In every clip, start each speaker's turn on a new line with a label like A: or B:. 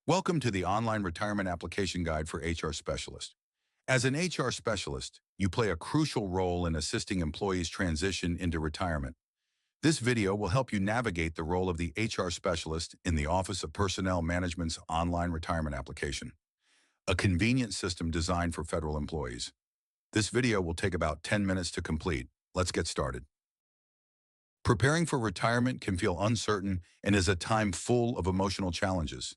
A: Welcome to the Online Retirement Application Guide for HR Specialists. As an HR specialist, you play a crucial role in assisting employees transition into retirement. This video will help you navigate the role of the HR specialist in the Office of Personnel Management's online retirement application, a convenient system designed for federal employees. This video will take about 10 minutes to complete. Let's get started. Preparing for retirement can feel uncertain and is a time full of emotional challenges.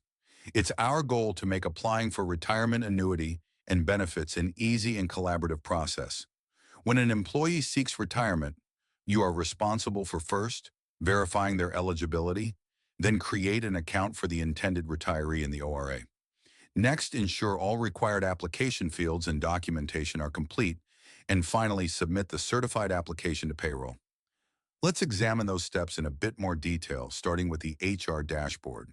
A: It's our goal to make applying for retirement annuity and benefits an easy and collaborative process. When an employee seeks retirement, you are responsible for first verifying their eligibility, then create an account for the intended retiree in the ORA. Next, ensure all required application fields and documentation are complete, and finally submit the certified application to payroll. Let's examine those steps in a bit more detail, starting with the HR dashboard.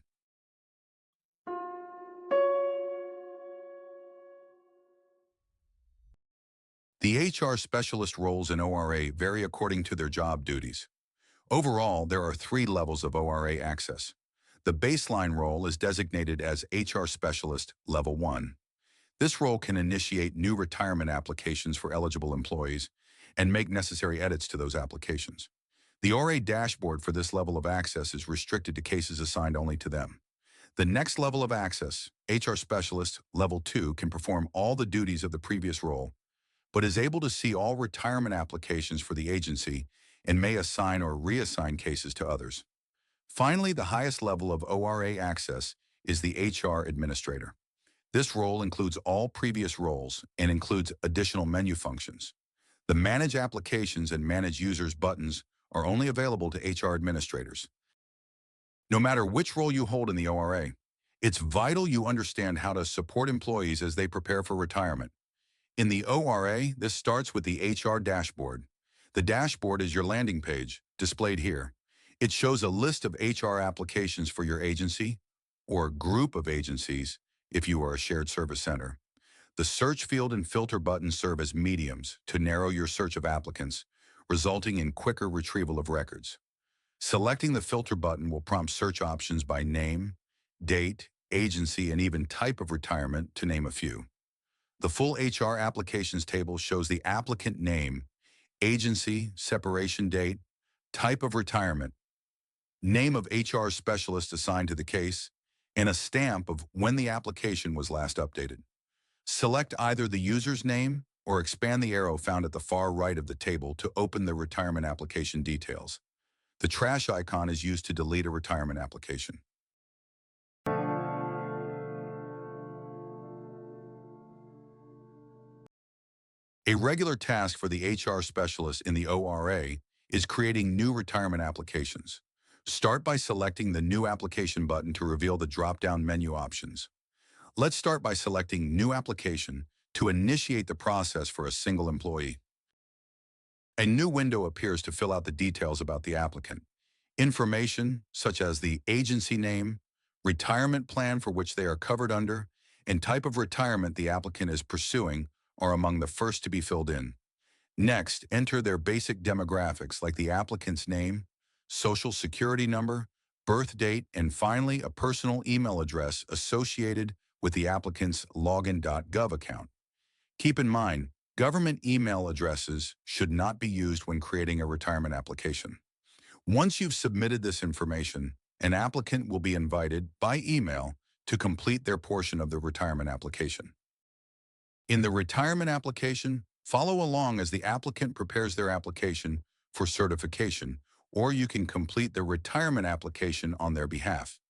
A: The HR specialist roles in ORA vary according to their job duties. Overall, there are 3 levels of ORA access. The baseline role is designated as HR Specialist Level 1. This role can initiate new retirement applications for eligible employees and make necessary edits to those applications. The ORA dashboard for this level of access is restricted to cases assigned only to them. The next level of access, HR Specialist Level 2, can perform all the duties of the previous role, but is able to see all retirement applications for the agency and may assign or reassign cases to others. Finally, the highest level of ORA access is the HR Administrator. This role includes all previous roles and includes additional menu functions. The Manage Applications and Manage Users buttons are only available to HR administrators. No matter which role you hold in the ORA, it's vital you understand how to support employees as they prepare for retirement. In the ORA, this starts with the HR dashboard. The dashboard is your landing page, displayed here. It shows a list of HR applications for your agency or group of agencies if you are a shared service center. The search field and filter buttons serve as mediums to narrow your search of applicants, resulting in quicker retrieval of records. Selecting the filter button will prompt search options by name, date, agency, and even type of retirement, to name a few. The full HR applications table shows the applicant name, agency, separation date, type of retirement, name of HR specialist assigned to the case, and a stamp of when the application was last updated. Select either the user's name or expand the arrow found at the far right of the table to open the retirement application details. The trash icon is used to delete a retirement application. A regular task for the HR specialist in the ORA is creating new retirement applications. Start by selecting the New Application button to reveal the drop-down menu options. Let's start by selecting New Application to initiate the process for a single employee. A new window appears to fill out the details about the applicant. Information such as the agency name, retirement plan for which they are covered under, and type of retirement the applicant is pursuing are among the first to be filled in. Next, enter their basic demographics like the applicant's name, social security number, birth date, and finally a personal email address associated with the applicant's login.gov account. Keep in mind, government email addresses should not be used when creating a retirement application. Once you've submitted this information, an applicant will be invited by email to complete their portion of the retirement application. In the retirement application, follow along as the applicant prepares their application for certification, or you can complete the retirement application on their behalf,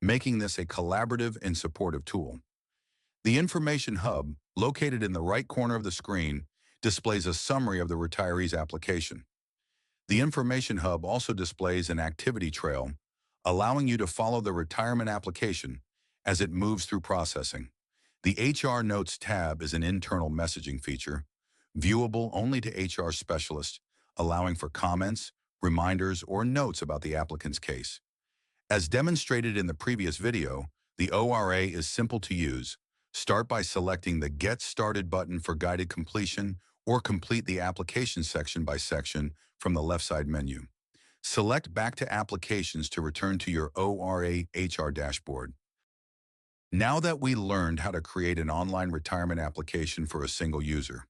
A: making this a collaborative and supportive tool. The Information Hub, located in the right corner of the screen, displays a summary of the retiree's application. The Information Hub also displays an activity trail, allowing you to follow the retirement application as it moves through processing. The HR Notes tab is an internal messaging feature, viewable only to HR specialists, allowing for comments, reminders, or notes about the applicant's case. As demonstrated in the previous video, the ORA is simple to use. Start by selecting the Get Started button for guided completion, or complete the application section by section from the left side menu. Select Back to Applications to return to your ORA HR dashboard. Now that we learned how to create an online retirement application for a single user,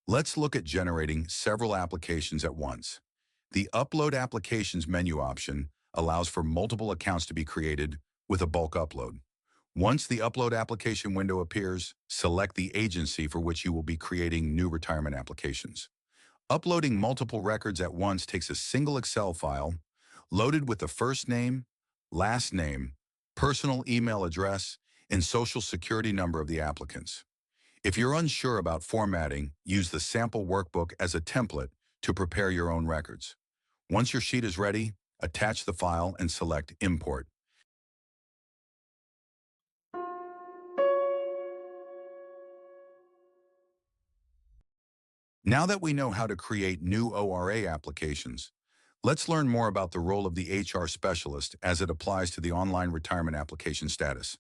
A: let's look at generating several applications at once. The Upload Applications menu option allows for multiple accounts to be created with a bulk upload. Once the Upload Application window appears, select the agency for which you will be creating new retirement applications. Uploading multiple records at once takes a single Excel file loaded with the first name, last name, personal email address, and social security number of the applicants. If you're unsure about formatting, use the sample workbook as a template to prepare your own records. Once your sheet is ready, attach the file and select Import. Now that we know how to create new ORA applications, let's learn more about the role of the HR specialist as it applies to the online retirement application status.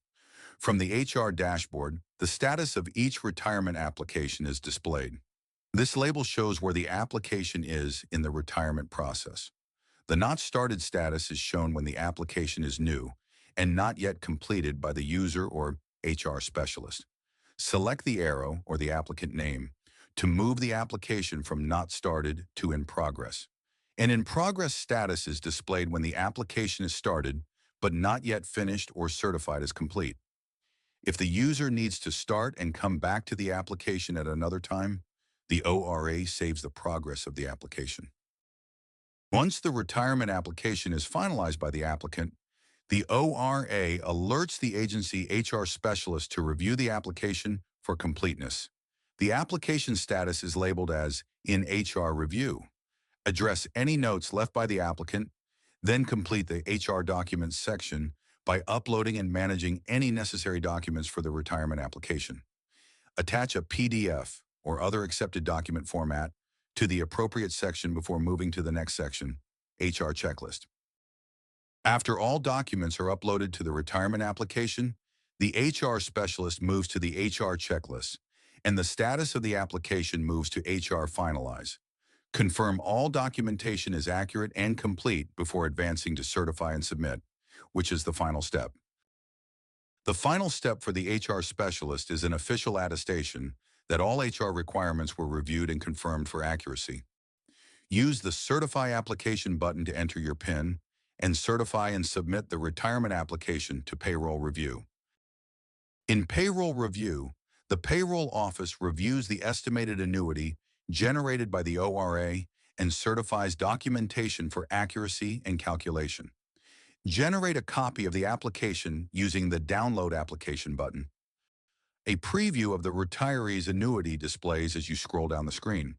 A: From the HR dashboard, the status of each retirement application is displayed. This label shows where the application is in the retirement process. The Not Started status is shown when the application is new and not yet completed by the user or HR specialist. Select the arrow or the applicant name to move the application from Not Started to In Progress. An In Progress status is displayed when the application is started but not yet finished or certified as complete. If the user needs to start and come back to the application at another time, the ORA saves the progress of the application. Once the retirement application is finalized by the applicant, the ORA alerts the agency HR specialist to review the application for completeness. The application status is labeled as In HR Review. Address any notes left by the applicant, then complete the HR Documents section by uploading and managing any necessary documents for the retirement application. Attach a PDF or other accepted document format to the appropriate section before moving to the next section, HR Checklist. After all documents are uploaded to the retirement application, the HR specialist moves to the HR checklist, and the status of the application moves to HR Finalize. Confirm all documentation is accurate and complete before advancing to Certify and Submit, which is the final step. The final step for the HR specialist is an official attestation that all HR requirements were reviewed and confirmed for accuracy. Use the Certify Application button to enter your PIN and certify and submit the retirement application to Payroll Review. In Payroll Review, the payroll office reviews the estimated annuity generated by the ORA and certifies documentation for accuracy and calculation. Generate a copy of the application using the Download Application button. A preview of the retiree's annuity displays as you scroll down the screen.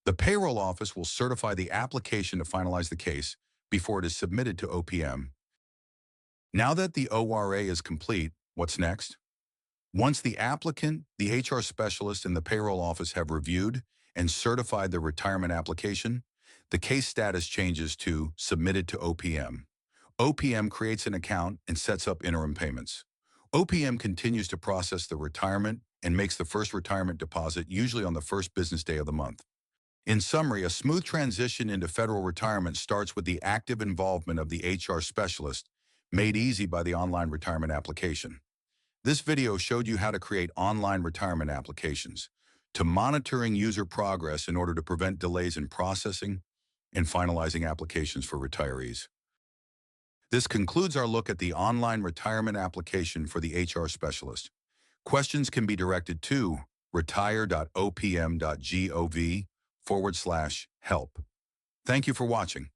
A: The payroll office will certify the application to finalize the case before it is submitted to OPM. Now that the ORA is complete, what's next? Once the applicant, the HR specialist, and the payroll office have reviewed and certified the retirement application, the case status changes to Submitted to OPM. OPM creates an account and sets up interim payments. OPM continues to process the retirement and makes the first retirement deposit usually on the first business day of the month. In summary, a smooth transition into federal retirement starts with the active involvement of the HR specialist, made easy by the online retirement application. This video showed you how to create online retirement applications, to monitoring user progress in order to prevent delays in processing and finalizing applications for retirees. This concludes our look at the online retirement application for the HR specialist. Questions can be directed to retire.opm.gov/help. Thank you for watching.